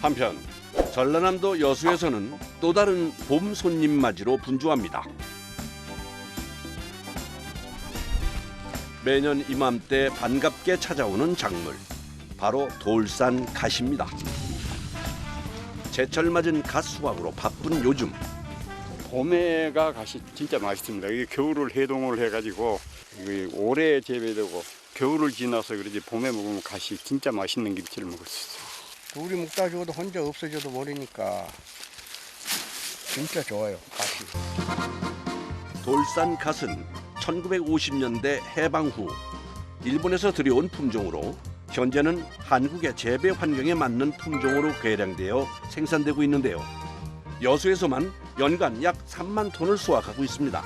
한편 전라남도 여수에서는 또 다른 봄 손님 맞이로 분주합니다. 매년 이맘때 반갑게 찾아오는 작물, 바로 돌산 갓입니다. 제철 맞은 갓 수확으로 바쁜 요즘. 봄에가 갓이 진짜 맛있습니다. 이게 겨울을 해동을 해가지고 이게 오래 재배되고 겨울을 지나서 그러지 봄에 먹으면 갓이 진짜 맛있는 김치를 먹을 수 있어요. 우리 먹다 죽어도 혼자 없어져도 모르니까 진짜 좋아요, 갓이. 돌산 갓은 1950년대 해방 후 일본에서 들여온 품종으로 현재는 한국의 재배 환경에 맞는 품종으로 개량되어 생산되고 있는데요. 여수에서만 연간 약 3만 톤을 수확하고 있습니다.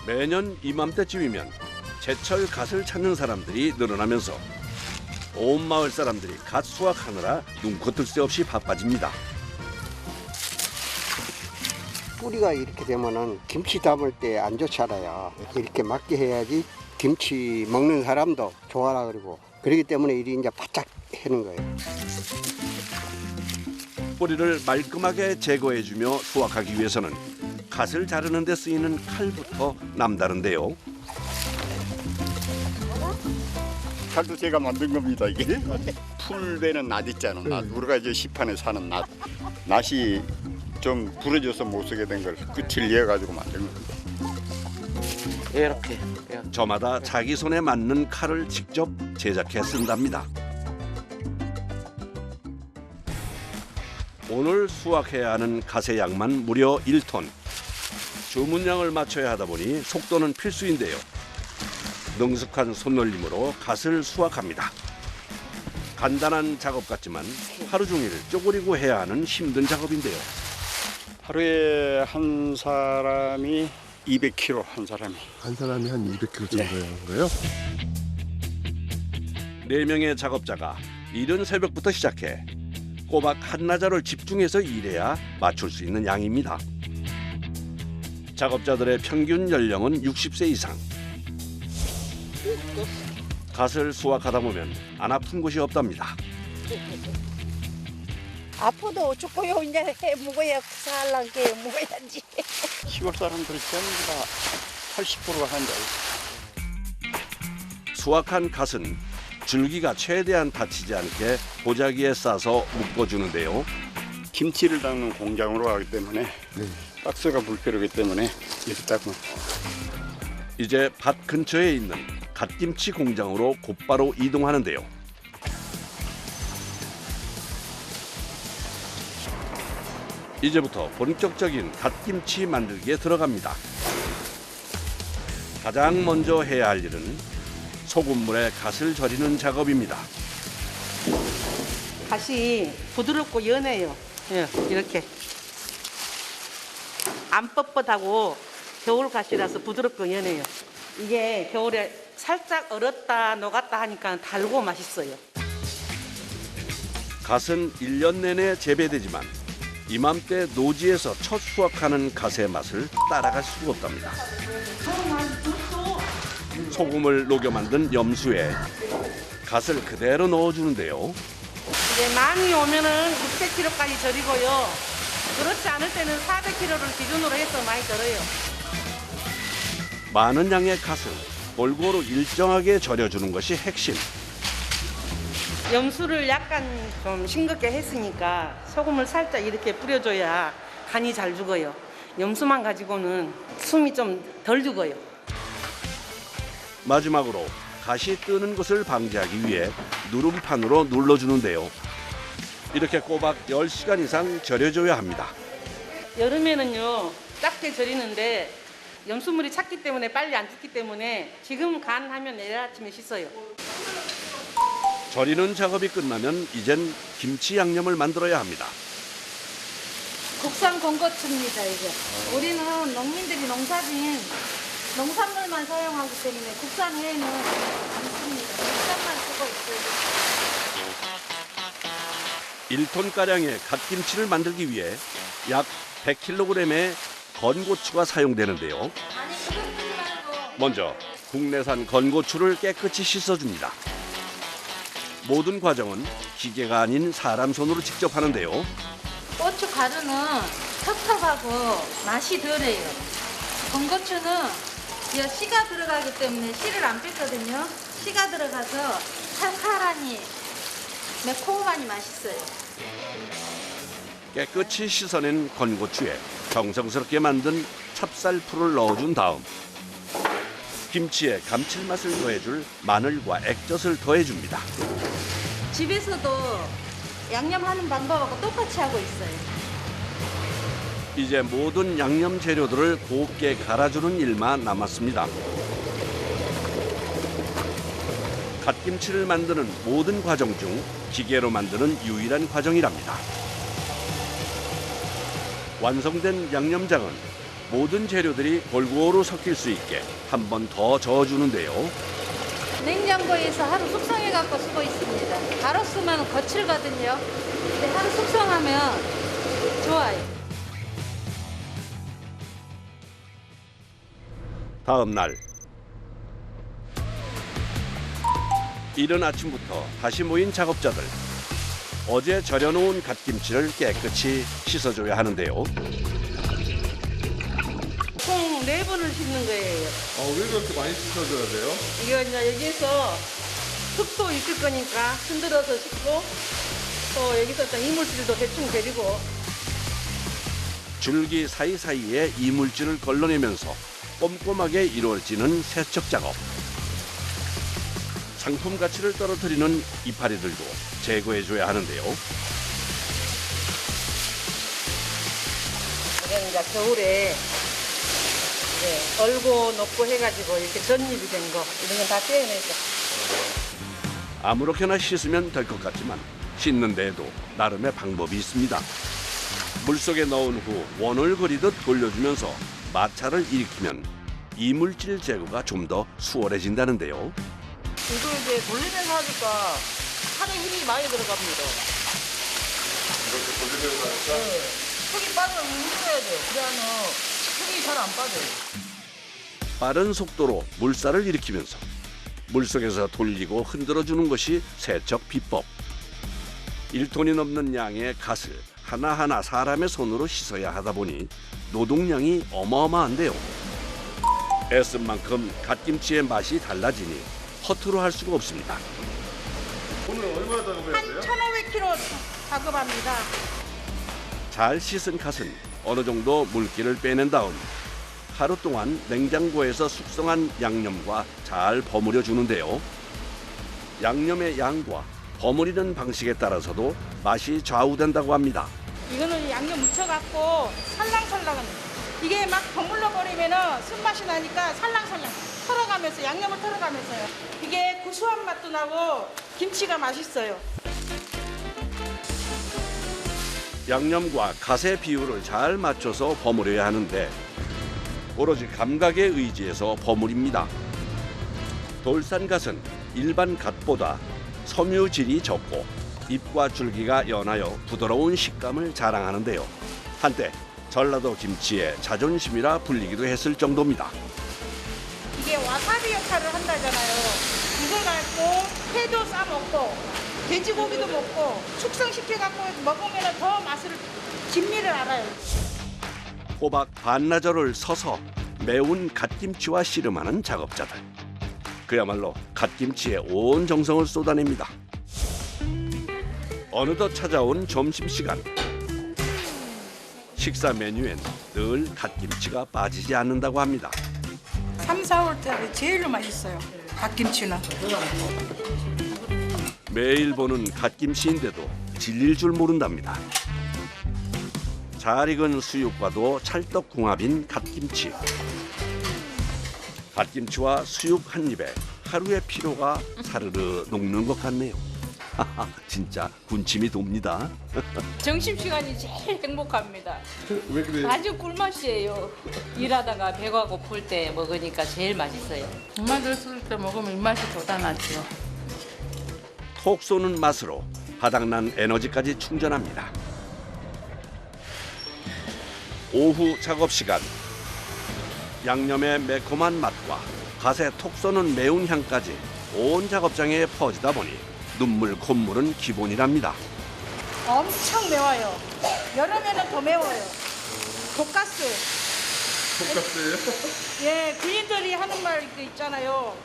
매년 이맘때쯤이면 제철 갓을 찾는 사람들이 늘어나면서 온 마을 사람들이 갓 수확하느라 눈코 뜰 새 없이 바빠집니다. 뿌리가 이렇게 되면은 김치 담을 때 안 좋잖아요. 이렇게 맞게 해야지 김치 먹는 사람도 좋아라 그러고 그렇기 때문에 이리 이제 바짝 해는 거예요. 뿌리를 말끔하게 제거해주며 수확하기 위해서는 갓을 자르는 데 쓰이는 칼부터 남다른데요. 칼도 제가 만든 겁니다. 이게 풀베는 낫 있잖아. 낫 우리가 이제 시판에 사는 낫. 낫이 좀 부러져서 못 쓰게 된 걸 끝을 이어가지고 만든 겁니다. 이렇게. 저마다 자기 손에 맞는 칼을 직접 제작해 쓴답니다. 오늘 수확해야 하는 갓의 양만 무려 1톤. 주문량을 맞춰야 하다 보니 속도는 필수인데요. 능숙한 손놀림으로 갓을 수확합니다. 간단한 작업 같지만 하루 종일 쪼그리고 해야 하는 힘든 작업인데요. 하루에 한 사람이 200kg 한 사람이. 한 사람이 한 200kg 정도 하는 거예요? 4명의 작업자가 이른 새벽부터 시작해 꼬박 한나절을 집중해서 일해야 맞출 수 있는 양입니다. 작업자들의 평균 연령은 60세 이상. 갓을 수확하다 보면 안 아픈 곳이 없답니다. 아파도 죽고요 이제 해 먹어야 살란게 먹어야지. 시골 사람들이 전부 다 80%가 한다. 수확한 갓은 줄기가 최대한 다치지 않게 보자기에 싸서 묶어주는데요. 김치를 담는 공장으로 가기 때문에 박스가 불필요하기 때문에 이렇게 닦으면 이제 밭 근처에 있는 갓김치 공장으로 곧바로 이동하는데요. 이제부터 본격적인 갓김치 만들기에 들어갑니다. 가장 먼저 해야 할 일은 소금물에 갓을 절이는 작업입니다. 갓이 부드럽고 연해요. 예, 이렇게. 안 뻣뻣하고 겨울 갓이라서 부드럽고 연해요. 이게 겨울에 살짝 얼었다 녹았다 하니까 달고 맛있어요. 갓은 1년 내내 재배되지만 이맘때 노지에서 첫 수확하는 갓의 맛을 따라갈 수가 없답니다. 소금을 녹여 만든 염수에 갓을 그대로 넣어주는데요. 이제 많이 오면은 600kg까지 절이고요. 그렇지 않을 때는 400kg를 기준으로 해서 많이 절어요. 많은 양의 갓을 골고루 일정하게 절여주는 것이 핵심. 염수를 약간 좀 싱겁게 했으니까 소금을 살짝 이렇게 뿌려줘야 간이 잘 죽어요. 염수만 가지고는 숨이 좀 덜 죽어요. 마지막으로 갓이 뜨는 것을 방지하기 위해 누름판으로 눌러주는데요. 이렇게 꼬박 10시간 이상 절여줘야 합니다. 여름에는요 작게 절이는데 염수물이 찼기 때문에 빨리 안 죽기 때문에 지금 간하면 내일 아침에 씻어요. 절이는 작업이 끝나면 이젠 김치 양념을 만들어야 합니다. 국산 건고추입니다 이게. 우리는 농민들이 농사진 농산물만 사용하기 때문에 국산 회는 안 씁니다. 국산만 쓰고 있어요. 1톤가량의 갓김치를 만들기 위해 약 100kg의 건고추가 사용되는데요. 먼저 국내산 건고추를 깨끗이 씻어줍니다. 모든 과정은 기계가 아닌 사람 손으로 직접 하는데요. 고추 가루는 텁텁하고 맛이 덜해요. 건고추는 이 씨가 들어가기 때문에 씨를 안 뺐거든요. 씨가 들어가서 칼칼하니 매콤하니 맛있어요. 깨끗이 씻어낸 건고추에 정성스럽게 만든 찹쌀풀을 넣어준 다음 김치에 감칠맛을 더해줄 마늘과 액젓을 더해줍니다. 집에서도 양념하는 방법하고 똑같이 하고 있어요. 이제 모든 양념 재료들을 곱게 갈아주는 일만 남았습니다. 갓김치를 만드는 모든 과정 중 기계로 만드는 유일한 과정이랍니다. 완성된 양념장은 모든 재료들이 골고루 섞일 수 있게 한 번 더 저어주는데요. 냉장고에서 하루 숙성해 갖고 쓰고 있습니다. 바로 쓰면 거칠거든요. 근데 하루 숙성하면 좋아요. 다음 날 이른 아침부터 다시 모인 작업자들. 어제 절여놓은 갓김치를 깨끗이 씻어줘야 하는데요. 총 4번을 씻는 거예요. 왜 그렇게 많이 씻어줘야 돼요? 이거 이제 여기서 흙도 있을 거니까 흔들어서 씻고 또 여기서 또 이물질도 대충 데리고 줄기 사이사이에 이물질을 걸러내면서 꼼꼼하게 이루어지는 세척 작업. 상품 가치를 떨어뜨리는 이파리들도 제거해줘야 하는데요. 이건 이제 겨울에 이제 얼고 녹고 해가지고 이렇게 전입이 된 거 이런 건 다 떼어내죠. 아무렇게나 씻으면 될 것 같지만 씻는 데에도 나름의 방법이 있습니다. 물속에 넣은 후 원을 그리듯 돌려주면서 마찰을 일으키면 이물질 제거가 좀 더 수월해진다는데요. 이거 이제 돌리면서 하니까 팔에 힘이 많이 들어갑니다. 이렇게 돌리면서 하니까 흙이 빠지면 흔들어야 돼요. 그래야는 흙이 잘 안 빠져요. 빠른 속도로 물살을 일으키면서 물속에서 돌리고 흔들어주는 것이 세척 비법. 1톤이 넘는 양의 갓을 하나하나 사람의 손으로 씻어야 하다 보니 노동량이 어마어마한데요. 애쓴 만큼 갓김치의 맛이 달라지니 허투루 할 수가 없습니다. 오늘 얼마나 작업해야 돼요? 1,500kg 작업합니다. 잘 씻은 갓은 어느 정도 물기를 빼낸 다음 하루 동안 냉장고에서 숙성한 양념과 잘 버무려 주는데요. 양념의 양과 버무리는 방식에 따라서도 맛이 좌우된다고 합니다. 이거는 양념 묻혀갖고 살랑살랑 이게 막 버물러 버리면은 쓴맛이 나니까 살랑살랑 털어가면서 양념을 털어가면서요. 이게 구수한 맛도 나고 김치가 맛있어요. 양념과 갓의 비율을 잘 맞춰서 버무려야 하는데 오로지 감각에 의지해서 버무립니다. 돌산 갓은 일반 갓보다 섬유질이 적고 잎과 줄기가 연하여 부드러운 식감을 자랑하는데요. 한때 전라도 김치의 자존심이라 불리기도 했을 정도입니다. 이게 와사비 역할을 한다잖아요. 이걸 갖고 회도 싸 먹고 돼지고기도 먹고 숙성시켜갖고 먹으면 더 맛을 진미를 알아요. 호박 반나절을 서서 매운 갓김치와 씨름하는 작업자들. 그야말로 갓김치에 온 정성을 쏟아냅니다. 어느덧 찾아온 점심시간. 식사 메뉴엔 늘 갓김치가 빠지지 않는다고 합니다. 3, 4월 달에 제일 맛있어요. 갓김치는. 매일 보는 갓김치인데도 질릴 줄 모른답니다. 잘 익은 수육과도 찰떡궁합인 갓김치. 갓김치와 수육 한 입에 하루의 피로가 사르르 녹는 것 같네요. 진짜 군침이 돕니다. 점심시간이 제일 행복합니다. 왜 그래요? 아주 꿀맛이에요. 일하다가 배가 고플 때 먹으니까 제일 맛있어요. 입맛 없을 때 먹으면 입맛이 돋아나죠. 톡 쏘는 맛으로 바닥난 에너지까지 충전합니다. 오후 작업 시간. 양념의 매콤한 맛과 갓의 톡 쏘는 매운 향까지 온 작업장에 퍼지다 보니 눈물 콧물은 기본이랍니다. 엄청 매워요. 여름에는 더 매워요. 독가스. 똑같아요? 예, 귀인들이 하는 말 그 있잖아요.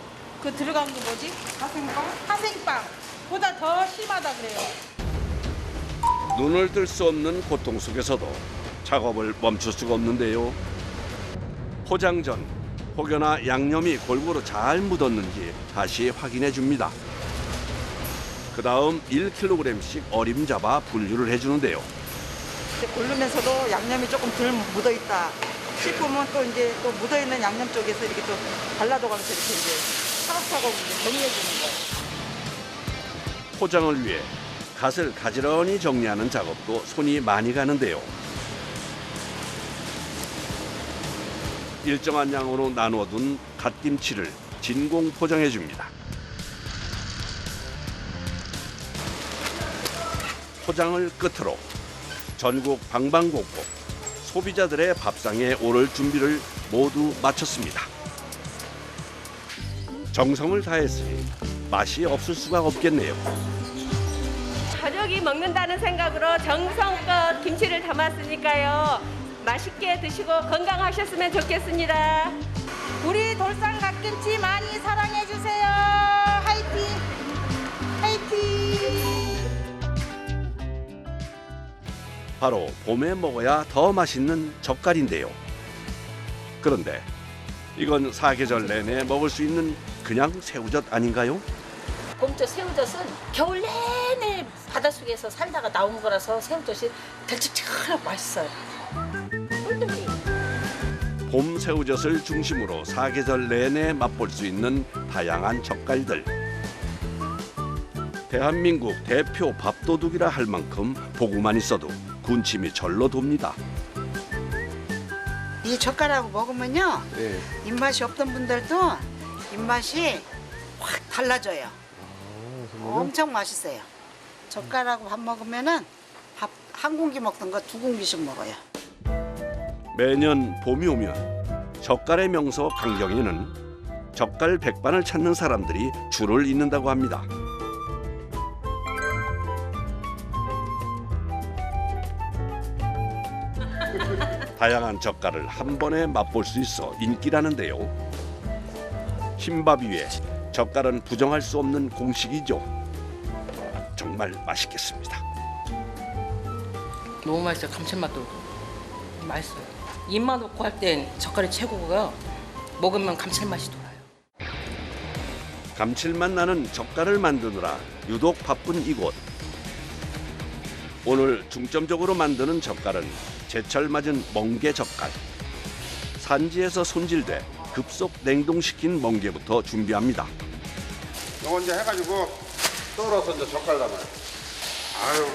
그 들어간 게 뭐지? 화생빵? 화생빵. 보다 더 심하다 그래요. 눈을 뜰 수 없는 고통 속에서도 작업을 멈출 수가 없는데요. 포장 전 혹여나 양념이 골고루 잘 묻었는지 다시 확인해 줍니다. 그 다음 1kg씩 어림잡아 분류를 해주는데요. 고르면서도 양념이 조금 덜 묻어 있다 싶으면 또 이제 또 묻어 있는 양념 쪽에서 이렇게 또 발라줘가면서 이렇게 이제 차곡차곡 이제 정리해 주는 거예요. 포장을 위해 갓을 가지런히 정리하는 작업도 손이 많이 가는데요. 일정한 양으로 나누어둔 갓김치를 진공 포장해 줍니다. 포장을 끝으로 전국 방방곡곡 소비자들의 밥상에 오를 준비를 모두 마쳤습니다. 정성을 다했으니 맛이 없을 수가 없겠네요. 가족이 먹는다는 생각으로 정성껏 김치를 담았으니까요. 맛있게 드시고 건강하셨으면 좋겠습니다. 우리 돌산 갓김치 많이 사랑해 주세요. 화이팅! 화이팅! 바로 봄에 먹어야 더 맛있는 젓갈인데요. 그런데 이건 사계절 내내 먹을 수 있는 그냥 새우젓 아닌가요? 봄철 새우젓은 겨울 내내 바닷속에서 살다가 나온 거라서 새우젓이 달짝지근하고 맛있어요. 꿀떡이. 봄 새우젓을 중심으로 사계절 내내 맛볼 수 있는 다양한 젓갈들. 대한민국 대표 밥도둑이라 할 만큼 보고만 있어도 군침이 절로 돕니다. 이 젓갈하고 먹으면요, 입맛이 없던 분들도 입맛이 확 달라져요. 엄청 맛있어요. 젓갈하고 밥 먹으면은 밥 한 공기 먹던 거 두 공기씩 먹어요. 매년 봄이 오면 젓갈의 명소 강정에는 젓갈 백반을 찾는 사람들이 줄을 잇는다고 합니다. 다양한 젓갈을 한 번에 맛볼 수 있어 인기라는데요. 흰밥 위에 젓갈은 부정할 수 없는 공식이죠. 정말 맛있겠습니다. 너무 맛있어요. 감칠맛도 맛있어요. 입맛 없고 할 땐 젓갈이 최고고요. 먹으면 감칠맛이 돌아요. 감칠맛 나는 젓갈을 만드느라 유독 바쁜 이곳. 오늘 중점적으로 만드는 젓갈은 제철 맞은 멍게 젓갈. 산지에서 손질돼 급속 냉동시킨 멍게부터 준비합니다. 이거 이제 해가지고 썰어서 이제 젓갈 담아요. 아유,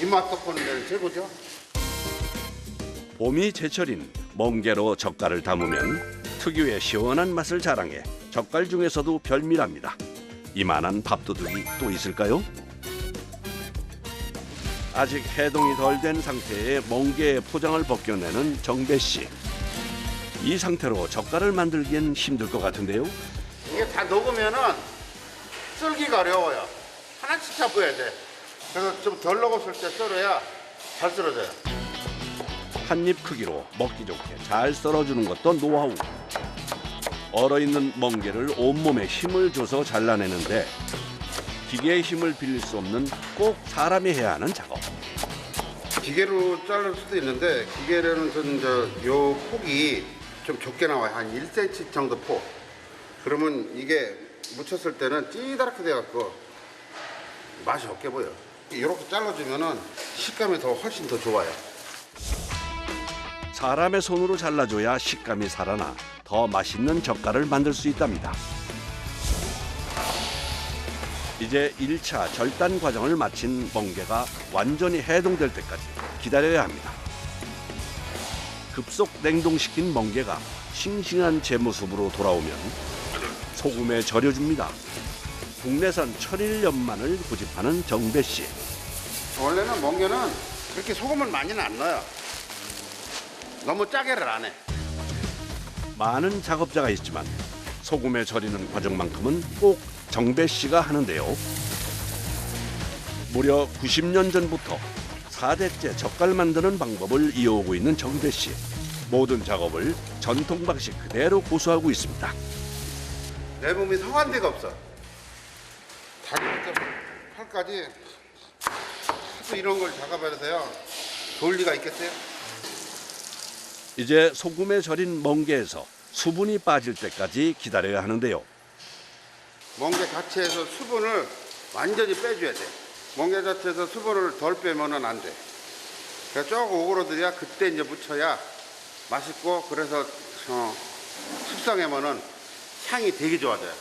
입맛 돋보는 데는 최고죠. 봄이 제철인 멍게로 젓갈을 담으면 특유의 시원한 맛을 자랑해 젓갈 중에서도 별미랍니다. 이만한 밥도둑이 또 있을까요? 아직 해동이 덜 된 상태의 멍게의 포장을 벗겨내는 정배 씨. 이 상태로 젓갈을 만들기엔 힘들 것 같은데요. 이게 다 녹으면은 썰기가 어려워요. 하나씩 잡아야 돼. 그래서 좀 덜 녹았을 때 썰어야 잘 썰어져요. 한 입 크기로 먹기 좋게 잘 썰어주는 것도 노하우. 얼어있는 멍게를 온몸에 힘을 줘서 잘라내는데 기계의 힘을 빌릴 수 없는 꼭 사람이 해야 하는 작업. 기계로 자를 수도 있는데 기계로는 요 폭이 좀 좁게 나와요. 한 1cm 정도 폭. 그러면 이게 묻혔을 때는 찌다랗게 돼갖고 맛이 없게 보여. 이렇게 잘라주면은 식감이 훨씬 더 좋아요. 사람의 손으로 잘라줘야 식감이 살아나 더 맛있는 젓갈을 만들 수 있답니다. 이제 1차 절단 과정을 마친 멍게가 완전히 해동될 때까지 기다려야 합니다. 급속 냉동시킨 멍게가 싱싱한 제 모습으로 돌아오면 소금에 절여줍니다. 국내산 천일염만을 고집하는 정배 씨. 원래는 멍게는 그렇게 소금을 많이는 안 넣어요. 너무 짜게를 안 해. 많은 작업자가 있지만 소금에 절이는 과정만큼은 꼭 정배 씨가 하는데요. 무려 90년 전부터 4대째 젓갈 만드는 방법을 이어오고 있는 정배 씨. 모든 작업을 전통 방식 그대로 고수하고 있습니다. 내 몸이 성한 데가 없어. 다리부터 팔까지 하도 이런 걸 작업해서요. 좋을 리가 있겠어요? 이제 소금에 절인 멍게에서 수분이 빠질 때까지 기다려야 하는데요. 멍게 자체에서 수분을 완전히 빼줘야 돼. 멍게 자체에서 수분을 덜 빼면은 안 돼. 그러니까 조금 오그러들야 그때 이제 무쳐야 맛있고, 그래서 숙성하면은 향이 되게 좋아져요.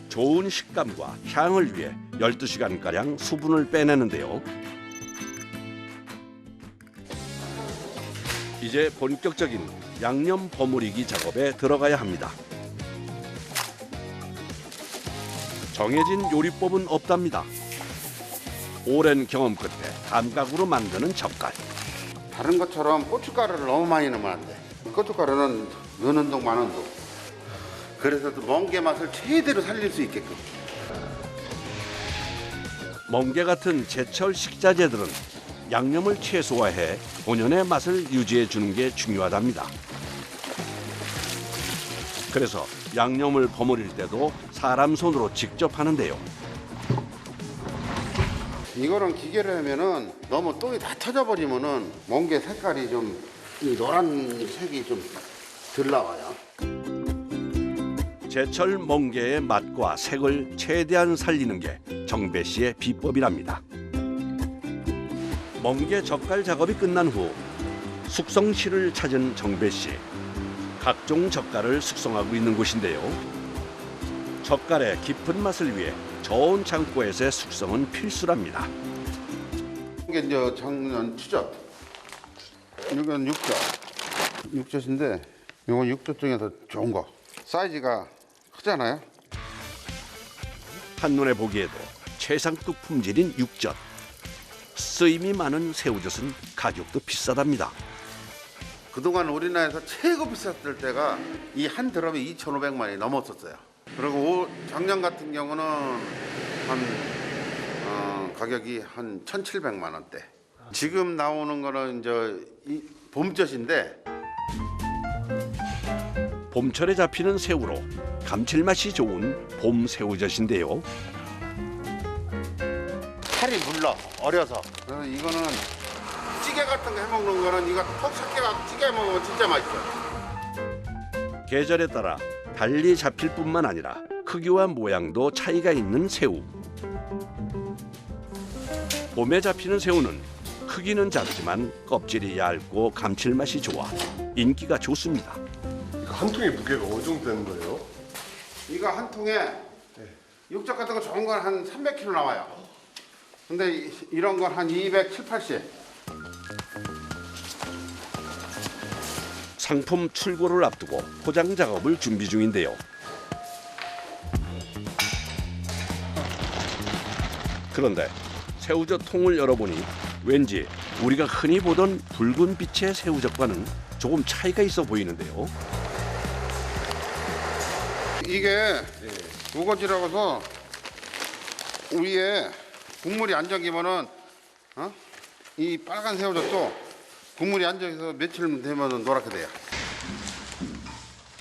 좋은 식감과 향을 위해 12시간가량 수분을 빼내는데요. 이제 본격적인 양념 버무리기 작업에 들어가야 합니다. 정해진 요리법은 없답니다. 오랜 경험 끝에 감각으로 만드는 젓갈. 다른 것처럼 고춧가루를 너무 많이 넣으면 안 돼. 고춧가루는 넣는 동 마는 동. 그래서 또 멍게 맛을 최대로 살릴 수 있게끔. 멍게 같은 제철 식자재들은 양념을 최소화해 본연의 맛을 유지해 주는 게 중요하답니다. 그래서 양념을 버무릴 때도 사람 손으로 직접 하는데요. 이거는 기계로 하면은 너무 똥이 다 터져버리면은 멍게 색깔이 좀 이 노란 색이 좀 덜 나와요. 제철 멍게의 맛과 색을 최대한 살리는 게 정배 씨의 비법이랍니다. 멍게 젓갈 작업이 끝난 후 숙성실을 찾은 정배 씨. 각종 젓갈을 숙성하고 있는 곳인데요. 젓갈의 깊은 맛을 위해 저온 창고에서의 숙성은 필수랍니다. 이게 이제 작년 추젓. 이건 육젓. 육젓인데 이건 육젓 중에서 좋은 거. 사이즈가 크잖아요. 한눈에 보기에도 최상급 품질인 육젓. 쓰임이 많은 새우젓은 가격도 비싸답니다. 그동안 우리나라에서 최고 비쌌을 때가 이 한 드럼에 2,500만이 넘었었어요. 그리고 작년 같은 경우는 가격이 한 1,700만 원대. 지금 나오는 거는 이제 이 봄젓인데 봄철에 잡히는 새우로 감칠맛이 좋은 봄 새우젓인데요. 살이 물러 어려서. 그래서 이거는 찌개 같은 거 해먹는 거는 이거 톡 삭혀갖고 찌개 먹으면 진짜 맛있어요. 계절에 따라 달리 잡힐 뿐만 아니라 크기와 모양도 차이가 있는 새우. 봄에 잡히는 새우는 크기는 작지만 껍질이 얇고 감칠맛이 좋아 인기가 좋습니다. 한 통의 무게가 어느 정도 되는 거예요? 이거 한 통에 육젓 같은 거 좋은 건 한 300kg 나와요. 근데 이런 건 한 270, 80. 상품 출고를 앞두고 포장 작업을 준비 중인데요. 그런데 새우젓 통을 열어보니 왠지 우리가 흔히 보던 붉은 빛의 새우젓과는 조금 차이가 있어 보이는데요. 이게 우거지라고 해서 위에 국물이 안 잠기면은 이 빨간 새우젓도 국물이 안 잠겨서 며칠 되면 노랗게 돼요.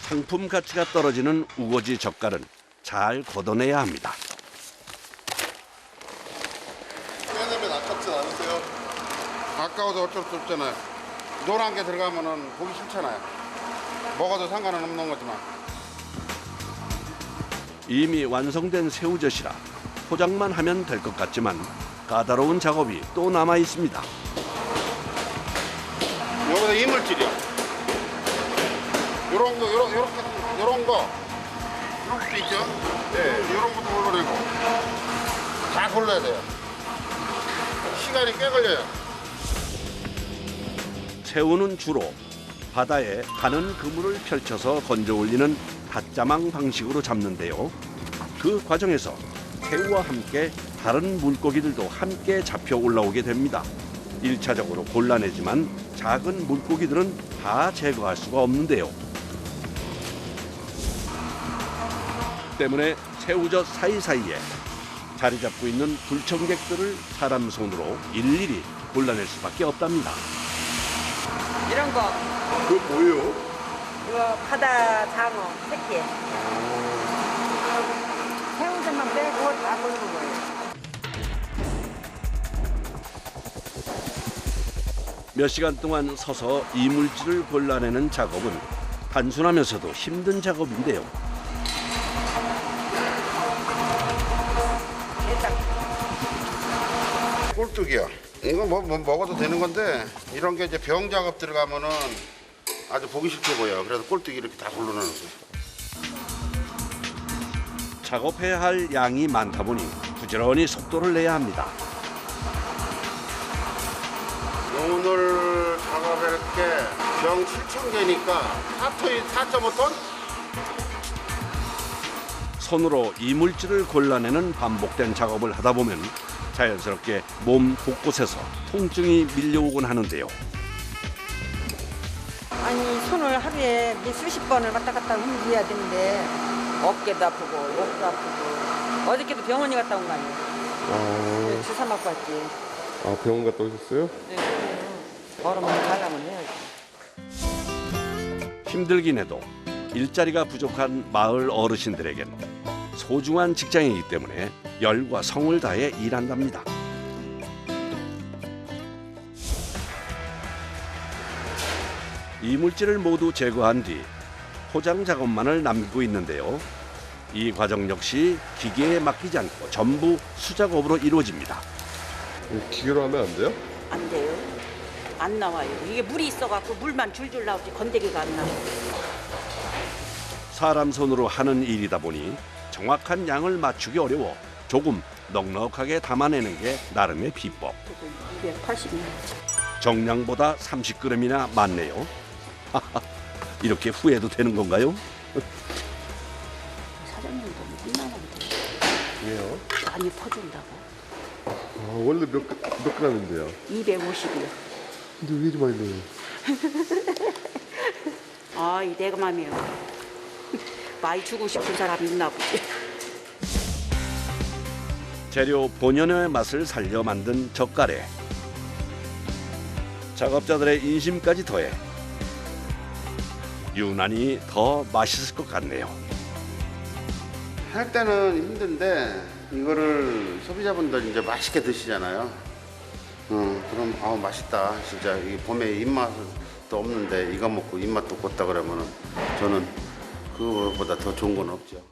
상품 가치가 떨어지는 우거지 젓갈은 잘 걷어내야 합니다. 빼내면 아깝진 않으세요? 아까워서 어쩔 수 없잖아요. 노란 게 들어가면은 보기 싫잖아요. 먹어도 상관은 없는 거지만. 이미 완성된 새우젓이라 포장만 하면 될 것 같지만 까다로운 작업이 또 남아 있습니다. 여기서 이물질이야. 요런 거, 요런 거 있죠? 네. 요런 것도 골라내고. 다 골라야 돼요. 시간이 꽤 걸려요. 새우는 주로 바다에 가는 그물을 펼쳐서 건져 올리는 닷자망 방식으로 잡는데요. 그 과정에서 새우와 함께 다른 물고기들도 함께 잡혀 올라오게 됩니다. 1차적으로 골라내지만 작은 물고기들은 다 제거할 수가 없는데요. 때문에 새우젓 사이사이에 자리 잡고 있는 불청객들을 사람 손으로 일일이 골라낼 수밖에 없답니다. 이런 거 그거 뭐예요? 이거 바다 장어 새끼. 새우젓만 빼고 다 고르는 거예요. 몇 시간 동안 서서 이물질을 골라내는 작업은 단순하면서도 힘든 작업인데요. 꼴뚜기야. 이거 뭐 먹어도 되는 건데 이런 게 이제 병 작업 들어가면은 아주 보기 싫게 보여. 그래서 꼴뚜기 이렇게 다 골라내는 거야. 작업해야 할 양이 많다 보니 부지런히 속도를 내야 합니다. 오늘 작업할 게 병 7,000개니까 4.5톤? 손으로 이물질을 골라내는 반복된 작업을 하다 보면 자연스럽게 몸 곳곳에서 통증이 밀려오곤 하는데요. 아니 손을 하루에 수십 번을 왔다 갔다 움직여야 되는데 어깨도 아프고 목도 아프고 어저께도 병원에 갔다 온 거 아니에요? 주사 맞고 왔지. 아, 병원 갔다 오셨어요? 네. 얼음을 가려면 해야지. 힘들긴 해도 일자리가 부족한 마을 어르신들에겐 소중한 직장이기 때문에 열과 성을 다해 일한답니다. 이물질을 모두 제거한 뒤 포장 작업만을 남기고 있는데요. 이 과정 역시 기계에 맡기지 않고 전부 수작업으로 이루어집니다. 기계로 하면 안 돼요? 안 돼요. 안 나와요. 이게 물이 있어갖고 물만 줄줄 나오지 건더기가 안 나와요. 사람 손으로 하는 일이다 보니 정확한 양을 맞추기 어려워 조금 넉넉하게 담아내는 게 나름의 비법. 280g. 정량보다 30g이나 많네요. 이렇게 후회도 되는 건가요? 사장님도 혼나는데 왜요? 많이 퍼준다고. 아, 원래 몇 g인데요? 250이요. 근데 왜 이리 많이 넣어요? 아, 이 내가 맘이에요. 많이 주고 싶은 사람이 있나 보지. 재료 본연의 맛을 살려 만든 젓갈에 작업자들의 인심까지 더해 유난히 더 맛있을 것 같네요. 할 때는 힘든데 이거를 소비자분들 이제 맛있게 드시잖아요. 그럼 아우 맛있다. 진짜 이 봄에 입맛도 없는데 이거 먹고 입맛 돋궜다 그러면은 저는 그거보다 더 좋은 건 없죠.